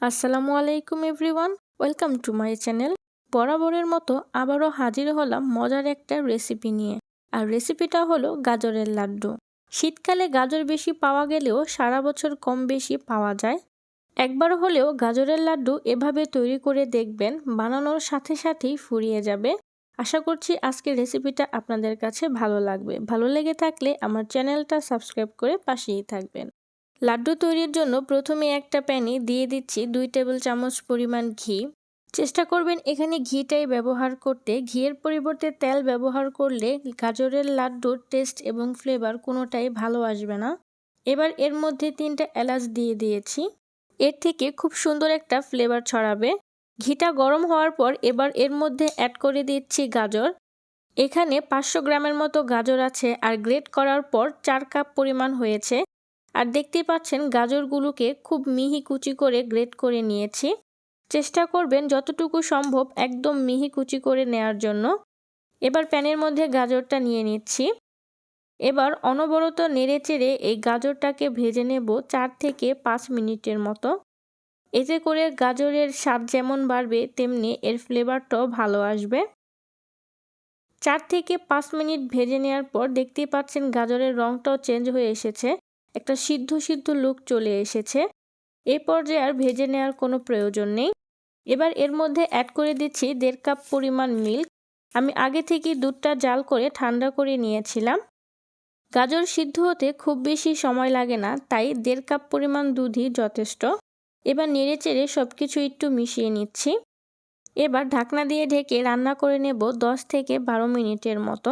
আসসালামু আলাইকুম everyone, welcome to my channel. বরাবরের মতো আবারও হাজির হলাম মজার একটা রেসিপি নিয়ে। আর রেসিপিটা হলো গাজরের লাড্ডু। শীতকালে গাজর বেশি পাওয়া গেলেও সারা বছর কম বেশি পাওয়া যায়। একবার হলেও গাজরের লাড্ডু এভাবে তৈরি করে দেখবেন, বানানোর সাথে সাথেই ফুরিয়ে যাবে। আশা করছি আজকের রেসিপিটা আপনাদের কাছে ভালো লাগবে। ভালো লেগে থাকলে আমার চ্যানেলটা সাবস্ক্রাইব করে পাশেই থাকবেন। লাড্ডু তৈরির জন্য প্রথমে একটা প্যানে দিয়ে দিচ্ছি 2 টেবিল চামচ পরিমাণ ঘি। চেষ্টা করবেন এখানে ঘিটাই ব্যবহার করতে। ঘিয়ের পরিবর্তে তেল ব্যবহার করলে গাজরের লাড্ডুর টেস্ট এবং ফ্লেভার কোনোটাই ভালো আসবে না। এবার এর মধ্যে 3টা এলাচ দিয়ে দিয়েছি। এর থেকে খুব সুন্দর একটা ফ্লেভার ছড়াবে। ঘিটা গরম হওয়ার পর এবার এর মধ্যে অ্যাড করে দিচ্ছি গাজর। এখানে 500 গ্রামের মতো গাজর আছে আর গ্রেট করার পর 4 কাপ পরিমাণ হয়েছে। আর দেখতেই পাচ্ছেন গাজরগুলোকে খুব মিহি কুচি করে গ্রেট করে নিয়েছি। চেষ্টা করবেন যতটুকু সম্ভব একদম মিহি কুচি করে নেয়ার জন্য। এবার প্যানের মধ্যে গাজরটা নিয়ে নিচ্ছি। এবার অনবরত নেড়েচেড়ে এই গাজরটাকে ভেজে নেব 4 থেকে 5 মিনিটের মতো। এতে করে গাজরের স্বাদ যেমন বাড়বে তেমনি এর ফ্লেভারটাও ভালো আসবে। 4 থেকে 5 মিনিট ভেজে নেওয়ার পর দেখতেই পাচ্ছেন গাজরের রঙটাও চেঞ্জ হয়ে এসেছে। একটা সিদ্ধ সিদ্ধ লুক চলে এসেছে। এই পর্যায়ে আর ভেজে নেওয়ার কোনো প্রয়োজন নেই। এবার এর মধ্যে অ্যাড করে দিচ্ছি 1.5 কাপ পরিমাণ মিল্ক। আমি আগে থেকেই দুধটা জাল করে ঠান্ডা করে নিয়েছিলাম। গাজর সিদ্ধ হতে খুব বেশি সময় লাগে না, তাই 1.5 কাপ পরিমাণ দুধই যথেষ্ট। এবার নেড়েচেড়ে সব কিছু একটু মিশিয়ে নিচ্ছি। এবার ঢাকনা দিয়ে ঢেকে রান্না করে নেব 10 থেকে 12 মিনিটের মতো।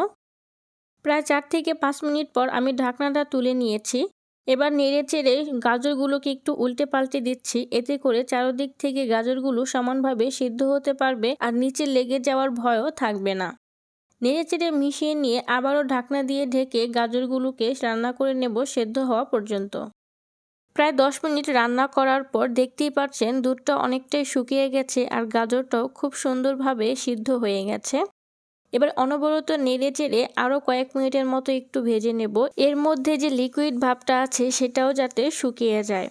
প্রায় 4 থেকে 5 মিনিট পর আমি ঢাকনাটা তুলে নিয়েছি। এবার নেড়েচেড়ে গাজরগুলোকে একটু উল্টে পাল্টে দিচ্ছি। এতে করে চারদিক থেকে গাজরগুলো সমানভাবে সিদ্ধ হতে পারবে আর নিচে লেগে যাওয়ার ভয়ও থাকবে না। নেড়েচেড়ে মিশিয়ে নিয়ে আবারও ঢাকনা দিয়ে ঢেকে গাজরগুলোকে রান্না করে নেব সেদ্ধ হওয়া পর্যন্ত। প্রায় 10 মিনিট রান্না করার পর দেখতেই পাচ্ছেন দুধটা অনেকটাই শুকিয়ে গেছে আর গাজরটাও খুব সুন্দরভাবে সিদ্ধ হয়ে গেছে। এবার অনবরত নেড়েচেড়ে আরও কয়েক মিনিটের মতো একটু ভেজে নেব। এর মধ্যে যে লিকুইড ভাবটা আছে সেটাও যাতে শুকিয়ে যায়।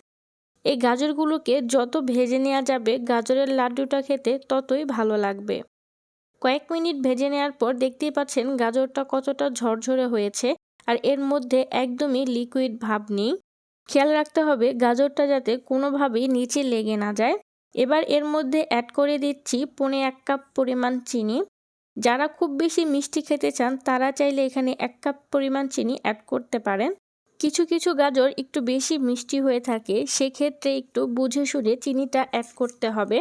এই গাজরগুলোকে যত ভেজে নেওয়া যাবে গাজরের লাড্ডুটা খেতে ততই ভালো লাগবে। কয়েক মিনিট ভেজে নেওয়ার পর দেখতেই পাচ্ছেন গাজরটা কতটা ঝরঝরে হয়েছে আর এর মধ্যে একদমই লিকুইড ভাব নেই। খেয়াল রাখতে হবে গাজরটা যাতে কোনোভাবেই নিচে লেগে না যায়। এবার এর মধ্যে অ্যাড করে দিচ্ছি 1.25 কাপ পরিমাণ চিনি। যারা খুব বেশি মিষ্টি খেতে চান তারা চাইলে এখানে 1 কাপ পরিমাণ চিনি অ্যাড করতে পারেন। কিছু কিছু গাজর একটু বেশি মিষ্টি হয়ে থাকে, সেক্ষেত্রে একটু বুঝে শুনে চিনিটা অ্যাড করতে হবে।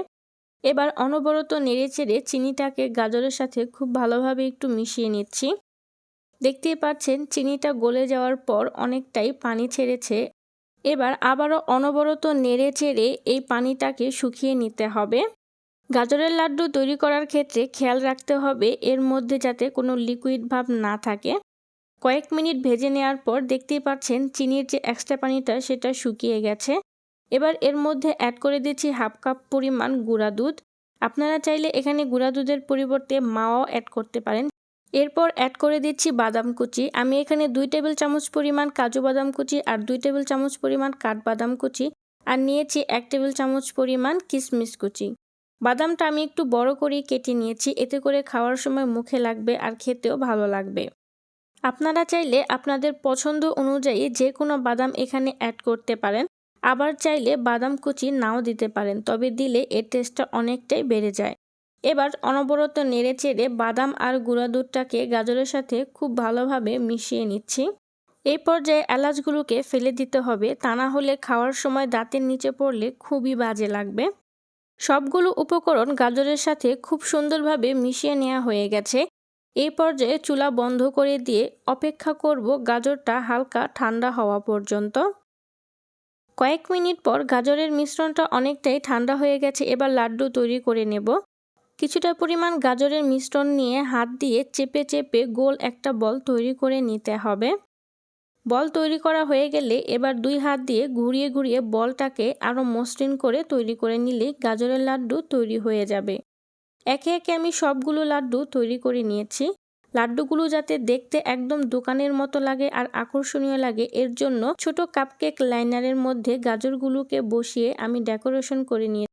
এবার অনবরত নেড়েচেড়ে চিনিটাকে গাজরের সাথে খুব ভালোভাবে একটু মিশিয়ে নিচ্ছি। দেখতেই পাচ্ছেন চিনিটা গলে যাওয়ার পর অনেকটাই পানি ছেড়েছে। এবার আবারও অনবরত নেড়েচেড়ে এই পানিটাকে শুকিয়ে নিতে হবে। গাজরের লাড্ডু তৈরি করার ক্ষেত্রে খেয়াল রাখতে হবে এর মধ্যে যাতে কোনো লিকুইড ভাব না থাকে। কয়েক মিনিট ভেজে নেওয়ার পর দেখতেই পাচ্ছেন চিনির যে এক্সট্রা পানিটা সেটা শুকিয়ে গেছে। এবার এর মধ্যে অ্যাড করে দিচ্ছি 1/2 কাপ পরিমাণ গুঁড়া দুধ। আপনারা চাইলে এখানে গুঁড়া দুধের পরিবর্তে মাওয়াও অ্যাড করতে পারেন। এরপর অ্যাড করে দিচ্ছি বাদাম কুচি। আমি এখানে 2 টেবিল চামচ পরিমাণ কাজু বাদাম কুচি আর 2 টেবিল চামচ পরিমাণ কাঠবাদাম কুচি আর নিয়েছি 1 টেবিল চামচ পরিমাণ কিশমিশ কুচি। বাদামটা আমি একটু বড় করে কেটে নিয়েছি, এতে করে খাওয়ার সময় মুখে লাগবে আর খেতেও ভালো লাগবে। আপনারা চাইলে আপনাদের পছন্দ অনুযায়ী যে কোনো বাদাম এখানে অ্যাড করতে পারেন। আবার চাইলে বাদাম কুচি নাও দিতে পারেন, তবে দিলে এর টেস্টটা অনেকটাই বেড়ে যায়। এবার অনবরত নেড়েচেড়ে বাদাম আর গুঁড়া দুধটাকে গাজরের সাথে খুব ভালোভাবে মিশিয়ে নিচ্ছি। এই পর্যায়ে এলাচগুলোকে ফেলে দিতে হবে, তা না হলে খাওয়ার সময় দাঁতের নিচে পড়লে খুবই বাজে লাগবে। সবগুলো উপকরণ গাজরের সাথে খুব সুন্দরভাবে মিশিয়ে নেওয়া হয়ে গেছে। এই পর্যায়ে চুলা বন্ধ করে দিয়ে অপেক্ষা করব গাজরটা হালকা ঠান্ডা হওয়া পর্যন্ত। কয়েক মিনিট পর গাজরের মিশ্রণটা অনেকটাই ঠান্ডা হয়ে গেছে। এবার লাড্ডু তৈরি করে নেব। কিছুটা পরিমাণ গাজরের মিশ্রণ নিয়ে হাত দিয়ে চেপে চেপে গোল একটা বল তৈরি করে নিতে হবে। বল তৈরি করা হয়ে গেলে এবার 2 হাত দিয়ে ঘুরিয়ে ঘুরিয়ে বলটাকে আরও মসৃণ করে তৈরি করে নিলেই গাজরের লাড্ডু তৈরি হয়ে যাবে। একে একে আমি সবগুলো লাড্ডু তৈরি করে নিয়েছি। লাড্ডুগুলো যাতে দেখতে একদম দোকানের মতো লাগে আর আকর্ষণীয় লাগে এর জন্য ছোট কাপকেক লাইনারের মধ্যে গাজরগুলোকে বসিয়ে আমি ডেকোরেশন করে নিয়ে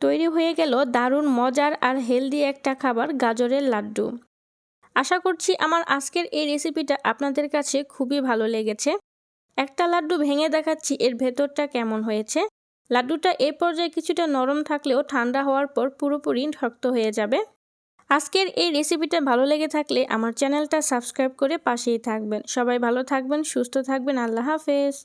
তৈরি হয়ে গেল দারুণ মজার আর হেলদি একটা খাবার গাজরের লাড্ডু। আশা করছি আমার আজকের এই রেসিপিটা আপনাদের কাছে খুবই ভালো লেগেছে। একটা লাড্ডু ভেঙে দেখাচ্ছি এর ভেতরটা কেমন হয়েছে। লাড্ডুটা এই পর্যায়ে কিছুটা নরম থাকলেও ঠান্ডা হওয়ার পর পুরোপুরি শক্ত হয়ে যাবে। আজকের এই রেসিপিটা ভালো লেগে থাকলে আমার চ্যানেলটা সাবস্ক্রাইব করে পাশেই থাকবেন। সবাই ভালো থাকবেন, সুস্থ থাকবেন। আল্লাহ হাফেজ।